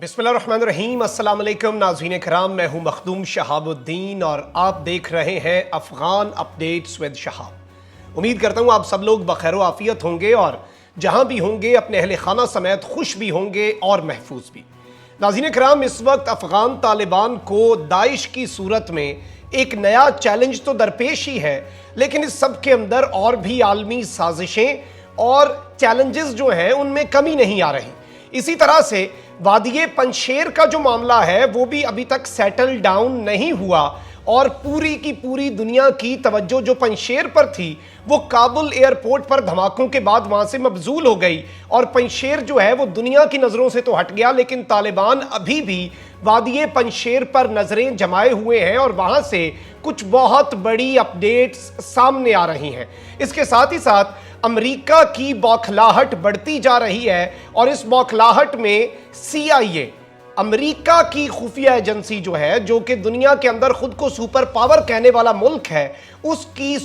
बिस्मिल्लाहिर्रहमानिर्रहीम। अस्सलाम वालेकुम नाज़रीन कराम, मैं हूं मखदूम शहाबुद्दीन और आप देख रहे हैं अफ़गान अपडेट्स विद शहाब। उम्मीद करता हूं आप सब लोग बखैर व आफियत होंगे और जहां भी होंगे अपने अहले खाना समेत खुश भी होंगे और महफूज भी। नाज़रीन कराम, इस वक्त अफ़गान तालिबान को दाइश की सूरत में एक नया चैलेंज तो दरपेश ही है, लेकिन इस सब के अंदर और भी आलमी साजिशें और चैलेंजेस जो हैं उनमें कमी नहीं आ रही। इसी तरह से वादिये पंशेर का जो मामला है वो भी अभी तक सेटल डाउन नहीं हुआ और पूरी की पूरी दुनिया की तवज्जो जो पंशेर पर थी वो काबुल एयरपोर्ट पर धमाकों के बाद वहां से मबजूल हो गई और पंशेर जो है वो दुनिया की नज़रों से तो हट गया, लेकिन तालिबान अभी भी वादिये पंशेर पर नज़रें जमाए हुए हैं और वहां से कुछ बहुत बड़ी अपडेट्स सामने आ रही हैं। इसके साथ ही साथ अमेरिका की बौखलाहट बढ़ती जा रही है और इस बौखलाहट में CIA, अमेरिका की खुफिया एजेंसी जो है, जो कि दुनिया के अंदर खुद को सुपर पावर कहने वाला मुल्क है, उसकी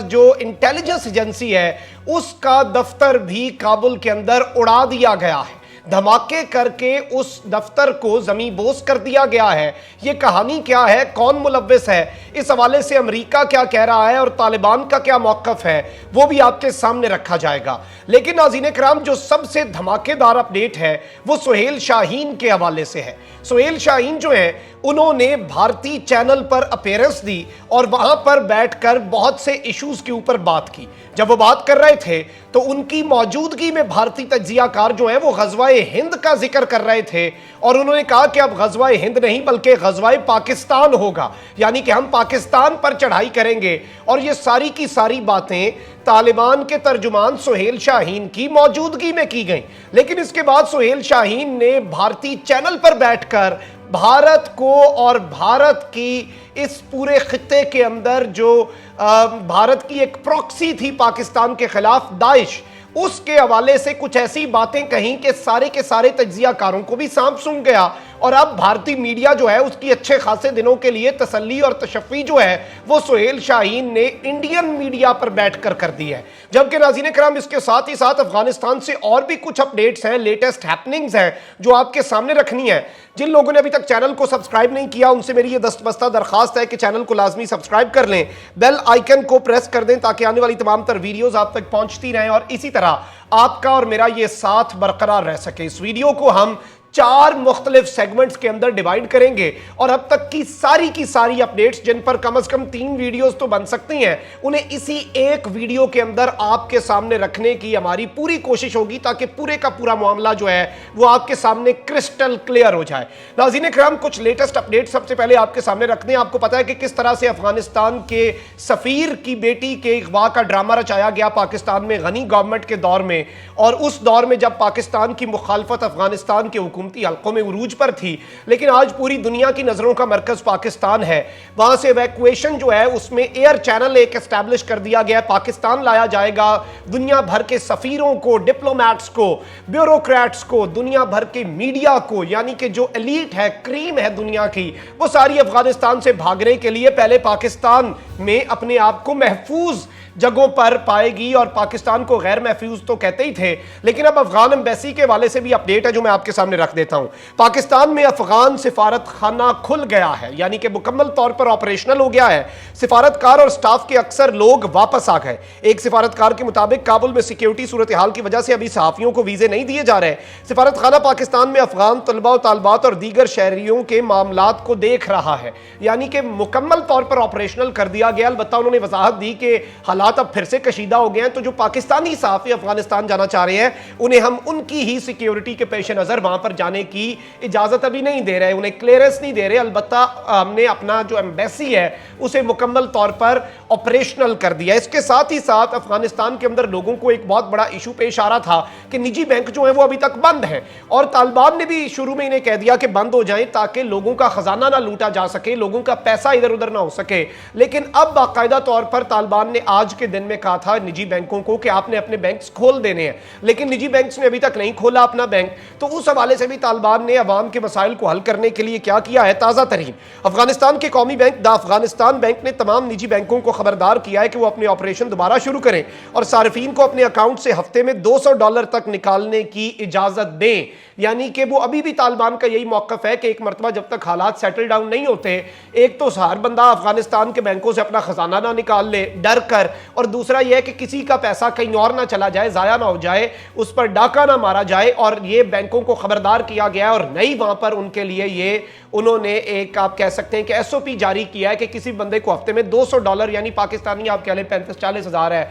जो इंटेलिजेंस एजेंसी है उसका दफ्तर भी काबुल के अंदर उड़ा दिया गया है। धमाके करके उस दफ्तर को जमी बोस कर दिया गया है। यह कहानी क्या है, कौन मुलव्विस है, इस हवाले से अमेरिका क्या कह रहा है और तालिबान का क्या मौकफ है, वो भी आपके सामने रखा जाएगा। लेकिन नाज़रीन कराम, जो सबसे धमाकेदार अपडेट है वो सुहेल शाहीन के हवाले से है। सुहेल शाहीन जो है उन्होंने भारतीय चैनल पर अपीयरेंस दी और वहां पर बैठकर बहुत से इश्यूज के ऊपर बात की। जब वो बात कर रहे थे तो उनकी मौजूदगी में भारतीय तज्जियाकार जो है वो ग़ज़वाए हिंद का जिक्र कर रहे थे और उन्होंने कहा कि अब ग़ज़वाए हिंद नहीं बल्कि ग़ज़वाए पाकिस्तान होगा, यानी कि हम पाकिस्तान पर चढ़ाई करेंगे। और ये सारी की सारी बातें तालिबान के तर्जुमान सुहेल शाहीन की मौजूदगी में की गई। लेकिन इसके बाद सुहेल शाहीन ने भारतीय चैनल पर बैठकर भारत को और भारत की इस पूरे खित्ते के अंदर जो भारत की एक प्रॉक्सी थी पाकिस्तान के खिलाफ दाइश, उसके हवाले से कुछ ऐसी बातें कहीं कि सारे के सारे तज्जियाकारों को भी सांप सूंघ गया और अब भारतीय मीडिया जो है उसकी अच्छे खासे दिनों के लिए तसल्ली और तशफ़ी जो है वो सुहेल शाहीन ने इंडियन मीडिया पर बैठकर कर दी है। जबकि नाज़रीन कराम, इसके साथ ही साथ अफगानिस्तान से और भी कुछ अपडेट्स हैं, लेटेस्ट हैपनिंग्स हैं जो आपके सामने रखनी है। जिन लोगों ने अभी तक चैनल को सब्सक्राइब नहीं किया उनसे मेरी ये दस्तबस्ता दरखास्त है कि चैनल को लाजमी सब्सक्राइब कर लें, बेल आइकन को प्रेस कर दें ताकि आने वाली तमाम तर वीडियोस आप तक पहुंचती रहें और इसी तरह आपका और मेरा ये साथ बरकरार रह सके। इस वीडियो को हम 4 मुख्तलिफ सेगमेंट्स के अंदर डिवाइड करेंगे और अब तक की सारी अपडेट्स जिन पर कम से कम 3 वीडियोस तो बन सकती हैं, उन्हें इसी एक वीडियो के अंदर आपके सामने रखने की हमारी पूरी कोशिश होगी ताकि पूरे का पूरा मामला जो है वो आपके सामने क्रिस्टल क्लियर हो जाए। नाज़रीन कराम, कुछ लेटेस्ट अपडेट सबसे पहले आपके सामने रखते हैं। आपको पता है कि किस तरह से अफगानिस्तान के सफीर की बेटी के अगवा का ड्रामा रचाया गया पाकिस्तान में गनी गवर्नमेंट के दौर में, और उस दौर में जब पाकिस्तान की मुखालफत अफगानिस्तान के हुकूमती हल्कों में उरूज पर थी, लेकिन आज पूरी दुनिया की नजरों का मरकज पाकिस्तान है। वहां से इवैक्यूएशन जो है उसमें एयर चैनल एक एस्टैब्लिश कर दिया गया, पाकिस्तान लाया जाएगा। दुनिया भर के सफीरों को, डिप्लोमैट्स को, ब्यूरोक्रेट्स को, दुनिया भर के मीडिया को, यानी कि जो एलीट है, क्रीम है दुनिया की, वो सारी अफगानिस्तान से भागने के लिए पहले पाकिस्तान में अपने आप को महफूज जगहों पर पाएगी और पाकिस्तान को गैर महफूज तो कहते ही थे। लेकिन अब अफगान एम्बेसी के वाले से भी अपडेट है जो मैं आपके सामने रख देता हूं। पाकिस्तान में अफगान सिफारत खाना खुल गया है, यानी कि मुकम्मल तौर पर ऑपरेशनल हो गया है। सिफारतकार और स्टाफ के अक्सर लोग वापस आ गए। एक सिफारतकार के मुताबिक काबुल में सिक्योरिटी सूरत हाल की वजह से अभी सहाफियों को वीजे नहीं दिए जा रहे। सिफारत खाना पाकिस्तान में अफगान तलबा तालबात और दीगर शहरियों के मामलात को देख रहा है, यानी कि मुकम्मल तौर पर ऑपरेशनल कर दिया गया। अलबत्ता उन्होंने वजाहत दी कि हालात अब फिर से कशीदा हो गए हैं, तो जो पाकिस्तानी सहाफी अफगानिस्तान जाना चाह रहे हैं उन्हें हम उनकी ही सिक्योरिटी के पेश नजर वहां पर जाने की इजाजत अभी नहीं दे रहे, उन्हें क्लियरेंस नहीं दे रहे। अलबत्ता हमने अपना जो एम्बेसी है उसे मुकम्मल तौर पर ऑपरेशनल कर दिया। इसके साथ ही साथ अफगानिस्तान के अंदर लोगों को एक बहुत बड़ा इशू पेश आ रहा था कि निजी बैंक जो है वो अभी तक बंद है और तालिबान ने भी शुरू में इन्हें कह दिया कि बंद हो जाएं ताकि लोगों का खजाना ना लूटा जा सके, लोगों का पैसा इधर उधर ना हो सके। लेकिन अब बाकायदा तौर पर तालिबान ने आज आज के दिन में कहा था निजी बैंकों को कि आपने अपने बैंक्स खोल देने हैं, लेकिन निजी बैंक्स ने अभी तक नहीं खोला अपना बैंक। तो उस हवाले से भी तालिबान ने अवाम के मसाइल को हल करने के लिए क्या किया है, ताज़ा तरीन अफगानिस्तान के कौमी बैंक द अफगानिस्तान बैंक ने तमाम निजी बैंकों को खबरदार किया है कि वो अपने ऑपरेशन दोबारा शुरू करें और सार्फिन को अपने अकाउंट से हफ्ते में $200 तक निकालने की इजाजत दें। यानी कि वो अभी भी तालिबान का यही मौकफ है कि एक मरतबा जब तक हालात सेटल डाउन नहीं होते, एक तो हर बंदा अफगानिस्तान के बैंकों से अपना खजाना ना निकाल ले डर कर, और दूसरा यह है कि किसी का पैसा कहीं और ना चला जाए, जाया ना हो जाए, उस पर डाका ना मारा जाए। और ये बैंकों को खबरदार किया गया है और नई वहां पर उनके लिए ये उन्होंने एक आप कह सकते हैं कि एसओपी जारी किया है कि किसी बंदे को हफ्ते में $200 यानी पाकिस्तानी आप कह लें 35-40 हज़ार है,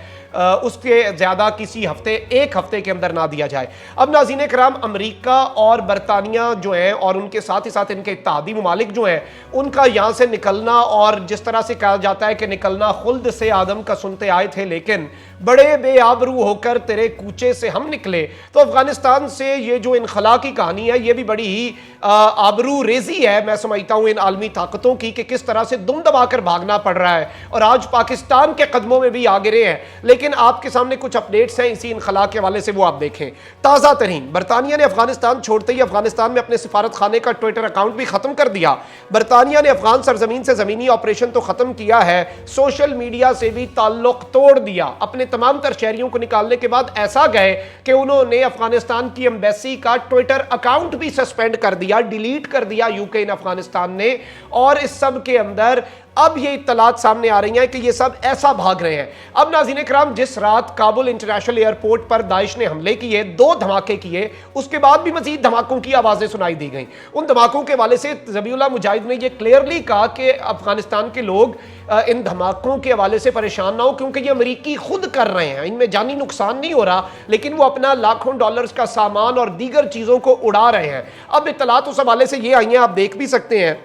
उसके ज्यादा किसी हफ्ते एक हफ्ते के अंदर ना दिया जाए। अब नाज़रीन कराम, अमेरिका और बरतानिया जो है और उनके साथ ही साथ इनके इत्तेहादी ममालिक जो हैं, उनका यहां से निकलना, और जिस तरह से कहा जाता है कि निकलना खुल्द से आदम का सुनते आए थे लेकिन बड़े बेआबरू होकर तेरे कूचे से हम निकले। तो अफगानिस्तान से ये जो इनखला की कहानी है, ये भी बड़ी ही आबरू रेजी है मैं समझता हूं इन आलमी ताकतों की, कि किस तरह से दुम दबाकर भागना पड़ रहा है और आज पाकिस्तान के कदमों में भी आ गिरे हैं। लेकिन आपके सामने कुछ अपडेट्स हैं इसी इनखला के हवाले से, वो आप देखें। ताज़ा तरीन, बरतानिया ने अफगानिस्तान छोड़ते ही अफगानिस्तान में अपने सिफारत खाने का ट्विटर अकाउंट भी खत्म कर दिया। बरतानिया ने अफगान सरजमीन से जमीनी ऑपरेशन तो खत्म किया है, सोशल मीडिया से भी ताल्लुक तोड़ दिया। अपने तमाम तर शहरियों को निकालने के बाद ऐसा गए कि उन्होंने अफगानिस्तान की एम्बेसी का ट्विटर अकाउंट भी सस्पेंड कर दिया, डिलीट कर दिया यूके इन अफगानिस्तान ने। और इस सब के अंदर अब ये इत्तलात सामने आ रही हैं कि ये सब ऐसा भाग रहे हैं। अब नाज़रीन कराम, जिस रात काबुल इंटरनेशनल एयरपोर्ट पर दाइश ने हमले किए, 2 धमाके किए, उसके बाद भी मजीद धमाकों की आवाजें सुनाई दी गई। उन धमाकों के हवाले से ज़बीहुल्लाह मुजाहिद ने यह क्लियरली कहा कि अफगानिस्तान के लोग इन धमाकों के हवाले से परेशान ना हो, क्योंकि ये अमेरिकी खुद कर रहे हैं, इनमें जानी नुकसान नहीं हो रहा, लेकिन वो अपना लाखों डॉलर्स का सामान और दीगर चीज़ों को उड़ा रहे हैं। अब इत्तलात उस हवाले से ये आई हैं, आप देख भी सकते हैं।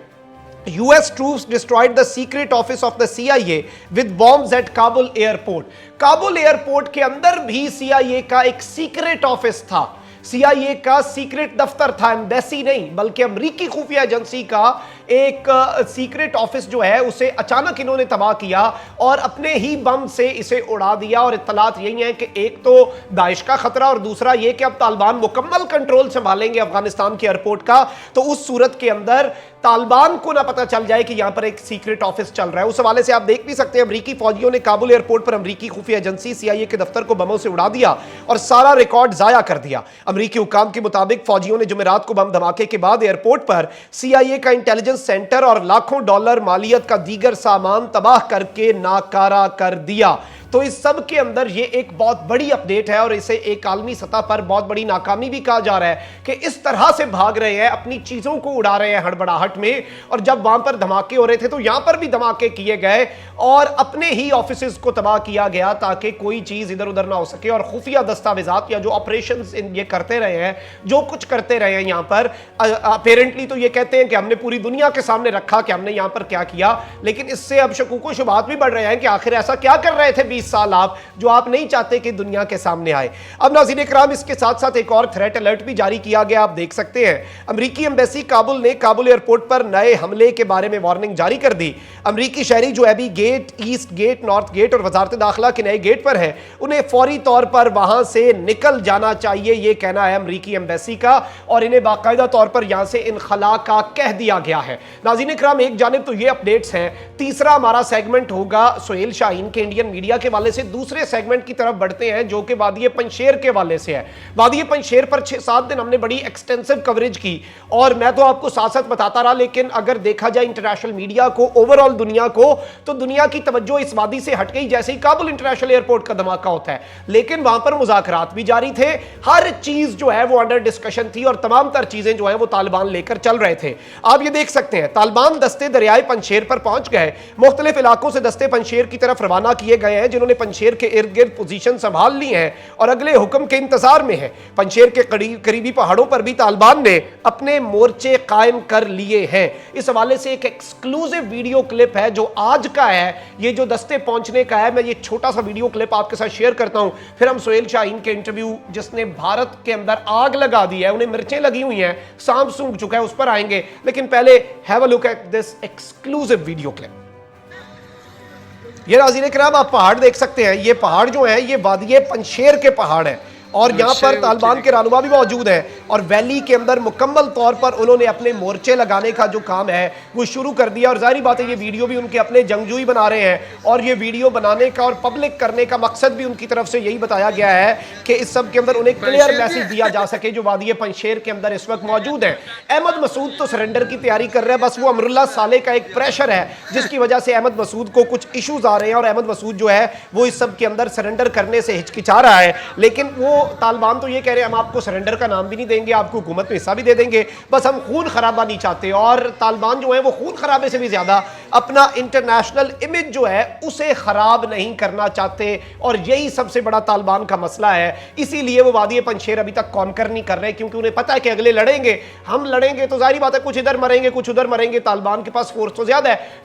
US troops destroyed the secret office of the CIA with bombs at Kabul airport। Kabul airport के अंदर भी CIA का एक सीक्रेट ऑफिस था, CIA का सीक्रेट दफ्तर था, एम्बेसी नहीं बल्कि अमरीकी खुफिया एजेंसी का एक सीक्रेट ऑफिस जो है उसे अचानक इन्होंने तबाह किया और अपने ही बम से इसे उड़ा दिया। और इत्तलात यही है कि एक तो दाइश का खतरा और दूसरा यह कि अब तालिबान मुकम्मल कंट्रोल संभालेंगे अफगानिस्तान के एयरपोर्ट का। तो उस सूरत के अंदर तालिबान को ना पता चल जाए कि यहां पर एक सीक्रेट ऑफिस चल रहा है। उस हवाले से आप देख भी सकते हैं, अमरीकी फौजियों ने काबुल एयरपोर्ट पर अमरीकी खुफिया एजेंसी CIA के दफ्तर को बमों से उड़ा दिया और सारा रिकॉर्ड जाया कर दिया। अमरीकी हुकाम के मुताबिक फौजियों ने जुमेरात को बम धमाके के बाद एयरपोर्ट पर CIA का इंटेलिजेंस सेंटर और लाखों डॉलर मालियत का दीगर सामान तबाह करके नाकारा कर दिया। तो इस सब के अंदर ये एक बहुत बड़ी अपडेट है और इसे एक आलमी सतह पर बहुत बड़ी नाकामी भी कहा जा रहा है कि इस तरह से भाग रहे हैं, अपनी चीजों को उड़ा रहे हैं हड़बड़ाहट में। और जब वहां पर धमाके हो रहे थे तो यहां पर भी धमाके किए गए और अपने ही ऑफिसेज को तबाह किया गया ताकि कोई चीज इधर उधर ना हो सके। और खुफिया दस्तावेजात या जो ऑपरेशन ये करते रहे हैं, जो कुछ करते रहे हैं यहां पर, अपेरेंटली तो ये कहते हैं कि हमने पूरी दुनिया के सामने रखा कि हमने यहां पर क्या किया, लेकिन इससे अब शकूक व शुबहात भी बढ़ रहे हैं कि आखिर ऐसा क्या कर रहे थे 20 साल आप, जो आप नहीं चाहते कि दुनिया के सामने आए। अब नाज़रीन इकराम, इसके साथ साथ एक और थ्रेट अलर्ट भी जारी किया गया, आप देख सकते हैं। अमरीकी एम्बेसी काबुल ने काबुल एयरपोर्ट पर नए हमले के बारे में वार्निंग जारी कर दी। अमरीकी शहरी जो अभी gate, east gate, north gate और वजारत दाखिला के नए गेट पर है, उन्हें फौरी तौर पर वहां से निकल जाना चाहिए, यह कहना है अमरीकी एम्बेसी का और इन्हें बाकायदा तौर पर यहां से इनखला का कह दिया गया है। नाज़रीन इकराम, एक जानिब तो ये अपडेट्स हैं, तीसरा हमारा सेगमेंट होगा सुहेल शाहीन के इंडियन मीडिया के वाले से। दूसरे सेगमेंट की तरफ बढ़ते हैं जो कि वादी पंजशेर के वाले से है। वादी पंजशेर पर 6-7 दिन हमने बड़ी एक्सटेंसिव कवरेज की और मैं तो आपको साथ साथ बताता रहा, लेकिन अगर देखा जाए इंटरनेशनल मीडिया को, ओवरऑल दुनिया को, तो दुनिया की तवज्जो इस वादी से हट गई जैसे ही काबुल इंटरनेशनल एयरपोर्ट का धमाका होता है। लेकिन वहां पर मुज़ाकरात भी जारी थे, हर चीज जो है वो अंडर डिस्कशन थी और तमाम तर चीजें जो है वो तालिबान लेकर चल रहे थे। आप ये देख सकते हैं, तालिबान दस्ते दरियाए पंजशेर पर पहुंच गए, मुख्तलिफ इलाकों से दस्ते पंजशेर की तरफ रवाना किए गए हैं जिन्होंने पंजशेर के इर्द गिर्द पोजीशन संभाल ली है और अगले हुक्म के इंतजार में है। पंजशेर के करीबी पहाड़ों पर भी तालिबान ने अपने मोर्चे कायम कर लिए हैं। इस हवाले से एक एक्सक्लूसिव वीडियो क्लिप है जो आज का है, ये जो दस्ते पहुंचने का है, मैं ये छोटा सा वीडियो क्लिप आपके साथ शेयर करता हूं, फिर हम सुहेल शाहीन के इंटरव्यू जिसने भारत के अंदर आग लगा दी है, उन्हें मिर्चें लगी हुई हैं, सांप सूंघ चुका है, उस पर आएंगे। लेकिन पहले have a look at this exclusive video clip. ये नाज़रीन किराम आप पहाड़ देख सकते हैं, ये पहाड़ जो है ये वादी पंजशेर के पहाड़ है और यहाँ पर तालिबान के रहनुमा भी मौजूद हैं और वैली के अंदर मुकम्मल तौर पर उन्होंने अपने मोर्चे लगाने का जो काम है वो शुरू कर दिया। और जाहिर बात है ये वीडियो भी उनके अपने जंगजू बना रहे हैं और ये वीडियो बनाने का और पब्लिक करने का मकसद भी उनकी तरफ से यही बताया गया है कि इस सब के अंदर उन्हें क्लियर मैसेज दिया जा सके जो वादी पंजशेर के अंदर इस वक्त मौजूद है। अहमद मसूद तो सरेंडर की तैयारी कर रहे हैं, बस वो अमरुल्लाह साले का एक प्रेशर है जिसकी वजह से अहमद मसूद को कुछ इशूज आ रहे हैं और अहमद मसूद जो है वो इस सब के अंदर सरेंडर करने से हिचकिचा रहा है। लेकिन वो तालिबान तो ये कह रहे हैं हम आपको सरेंडर का नाम भी नहीं देंगे, आपको हुकूमत में हिस्सा भी दे देंगे, बस हम खून खराबा नहीं चाहते। और तालिबान जो है वो खून खराबे से भी ज्यादा अपना इंटरनेशनल इमेज जो है उसे खराब नहीं करना चाहते और यही सबसे बड़ा तालिबान का मसला है। इसीलिए वो वादी पंजशेर अभी तक कॉन्कर नहीं कर रहे क्योंकि उन्हें पता है कि अगले लड़ेंगे, हम लड़ेंगे तो जाहिर बात है कुछ इधर मरेंगे कुछ उधर मरेंगे। तालिबान के पास फोर्स तो ज्यादा है,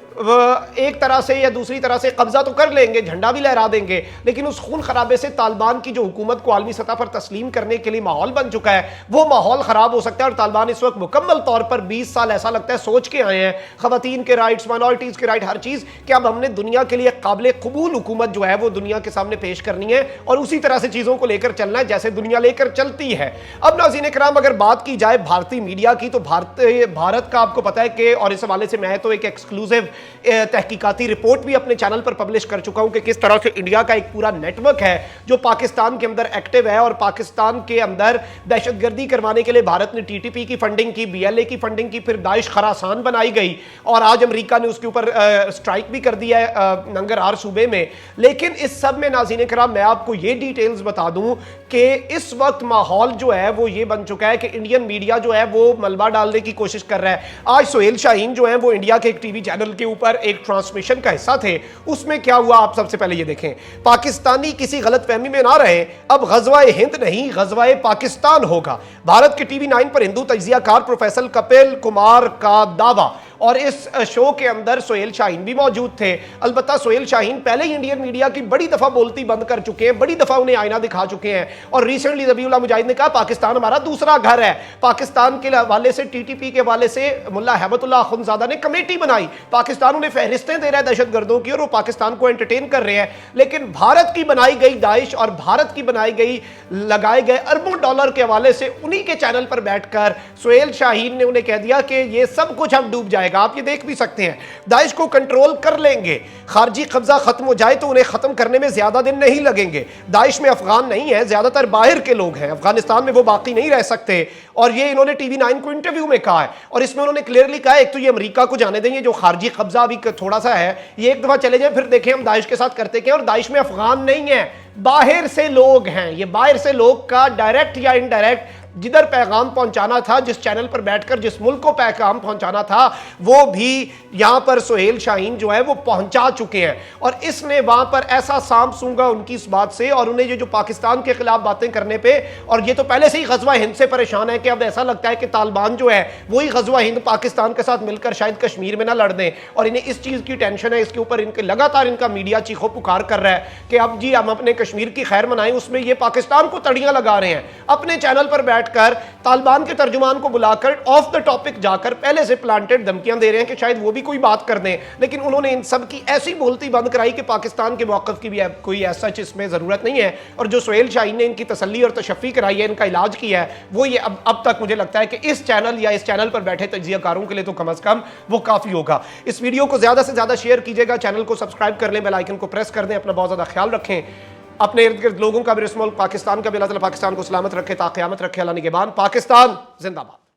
एक तरह से या दूसरी तरह से कब्जा तो कर लेंगे, झंडा भी लहरा देंगे, लेकिन उस खून खराबे से तालिबान की जो हुकूमत को आलमी सतह पर तस्लीम करने के लिए माहौल बन चुका है वो माहौल खराब हो सकता है। और तालिबान इस वक्त मुकम्मल तौर पर 20 साल ऐसा लगता है सोच के आए हैं खवातीन के राइट्स, माइनॉरिटीज के राइट, हर चीज कि अब हमने दुनिया के लिए काबिल कबूल हुकूमत जो है वो दुनिया के सामने पेश करनी है और उसी तरह से चीजों को लेकर चलना है जैसे दुनिया लेकर चलती है। अब नाज़रीन किराम अगर बात की जाए भारतीय मीडिया की तो भारत का आपको पता है कि, और इस हवाले से मैं तो एक एक्सक्लूसिव तहकीकाती रिपोर्ट भी अपने चैनल पर पब्लिश कर चुका हूं कि किस तरह से इंडिया का एक पूरा नेटवर्क है जो पाकिस्तान के अंदर एक्टिव है और पाकिस्तान के अंदर दहशतगर्दी करवाने के लिए भारत ने टीटीपी की फंडिंग की, बीएलए की फंडिंग की, फिर दाइश खरासान बनाई गई और आज अमेरिका ने उसके ऊपर स्ट्राइक भी कर दिया है नंगरहार सूबे में। लेकिन इस सब में नाज़रीन किराम मैं आपको ये डिटेल्स बता दूं कि इस वक्त माहौल जो है वो ये बन चुका है कि इंडियन मीडिया जो है वो मलबा डालने की कोशिश कर रहा है। आज सोहेल शाहीन जो है वो इंडिया के एक टीवी चैनल के ऊपर एक ट्रांसमिशन का हिस्सा थे, उसमें क्या हुआ आप सबसे पहले ये देखें। पाकिस्तानी किसी गलतफहमी में ना रहे, अब गजवाए हिंद नहीं गजवाए पाकिस्तान होगा, भारत के टीवी 9 पर हिंदू तज्जियाकार प्रोफेसर कपिल कुमार का दावा। और इस शो के अंदर सोहेल शाहीन भी मौजूद थे। अलबत्ता सोहेल शाहीन पहले ही इंडियन मीडिया की बड़ी दफा बोलती बंद कर चुके हैं, बड़ी दफा उन्हें आईना दिखा चुके हैं और रिसेंटली ज़बीउल्लाह मुजाहिद ने कहा पाकिस्तान हमारा दूसरा घर है। पाकिस्तान के हवाले से, टीटीपी के हवाले से मुल्ला हैबतुल्लाह अखुंज़ादा ने कमेटी बनाई, पाकिस्तान उन्हें फहरिस्तें दे रहा है दहशतगर्दों की और वो पाकिस्तान को एंटरटेन कर रहे हैं। लेकिन भारत की बनाई गई दाइश और भारत की बनाई गई लगाए गए अरबों डॉलर के हवाले से उन्हीं के चैनल पर बैठकर सोहेल शाहीन ने उन्हें कह दिया कि ये सब कुछ हम डूब जाएगा। आप ये देख भी सकते हैं, दाइश को कंट्रोल कर लेंगे, खारजी कब्जा खत्म हो जाए तो उन्हें खत्म करने में ज्यादा दिन नहीं लगेंगे। दाइश में अफगान नहीं है, ज्यादातर बाहर के लोग हैं, अफगानिस्तान में वो बाकी नहीं रह सकते। और ये इन्होंने टीवी 9 को इंटरव्यू में कहा है और इसमें उन्होंने क्लियरली कहा एक तो ये अमेरिका को जाने देंगे जो खारजी कब्जा अभी थोड़ा सा है, ये एक दफा चले जाए फिर देखें हम दाइश के साथ करते क्या। और दाइश में अफगान नहीं है, बाहर से लोग हैं, ये बाहर से लोग का डायरेक्ट या इनडायरेक्ट जिधर पैगाम पहुंचाना था, जिस चैनल पर बैठकर जिस मुल्क को पैगाम पहुंचाना था वो भी यहां पर सोहेल शाहीन जो है वो पहुंचा चुके हैं। और इसने वहां पर ऐसा सांप सूंघा उनकी इस बात से और उन्हें ये जो पाकिस्तान के खिलाफ बातें करने पे, और ये तो पहले से ही गजवा हिंद से परेशान है कि अब ऐसा लगता है कि तालिबान जो है वही गजवा हिंद पाकिस्तान के साथ मिलकर शायद कश्मीर में ना लड़ दें और इन्हें इस चीज की टेंशन है। इसके ऊपर इनके लगातार इनका मीडिया चीखो पुकार कर रहा है कि अब जी हम अपने कश्मीर की खैर मनाएं, उसमें ये पाकिस्तान को तड़ियां लगा रहे हैं। अपने चैनल पर बैठकर तालिबान के तर्जुमान को बुलाकर ऑफ द टॉपिक जाकर पहले से प्लांटेड धमकियां दे रहे हैं कि शायद वो भी कोई बात कर दें। लेकिन उन्होंने इन सब की ऐसी बोलती बंद कराई कि पाकिस्तान के मौक़िफ़ की भी कोई ऐसा इसमें ज़रूरत नहीं है। और जो सोहेल शाहीन ने इनकी तसल्ली और तशफ़ी कराई है, इनका इलाज किया है, वो ये अब तक मुझे लगता है कि इस चैनल या इस चैनल पर बैठे तज्जियाकारों के लिए तो कम अज़ कम वो काफ़ी होगा। इस वीडियो को ज़्यादा से ज़्यादा शेयर कीजिएगा, चैनल को सब्सक्राइब कर लें, बेल आइकन को प्रेस कर दें, अपना बहुत ज़्यादा ख्याल रखें, अपने इर्द गिर्द लोगों का भी, इस मुल्क पाकिस्तान का भी अल्लाह ताला पाकिस्तान को सलामत रखे, ता क़यामत रखे। अल्लाह निगहबान, पाकिस्तान जिंदाबाद।